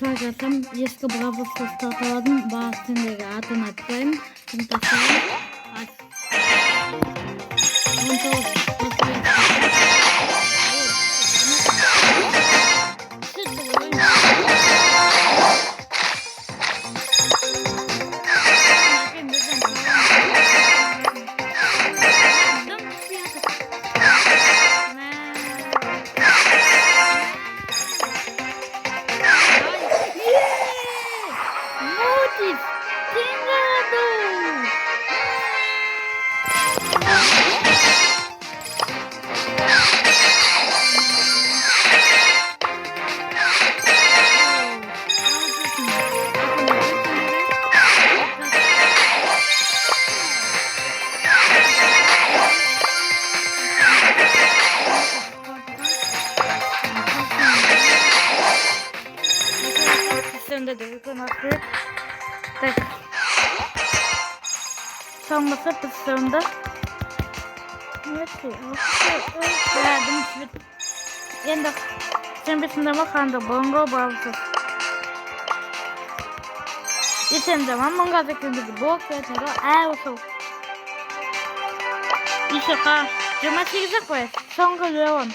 Arkadaşlar eski Bravo tahtaların bahsindeki adını atayım. Şimdi tasarım. Sonrası pozisyonda verdim. Endi çembesinde makanda bongo bağlısı. Geçen zaman mangazakındaki bok ve terör olsun. İşe ka. Cuma 8'e koy. Son kalıyor.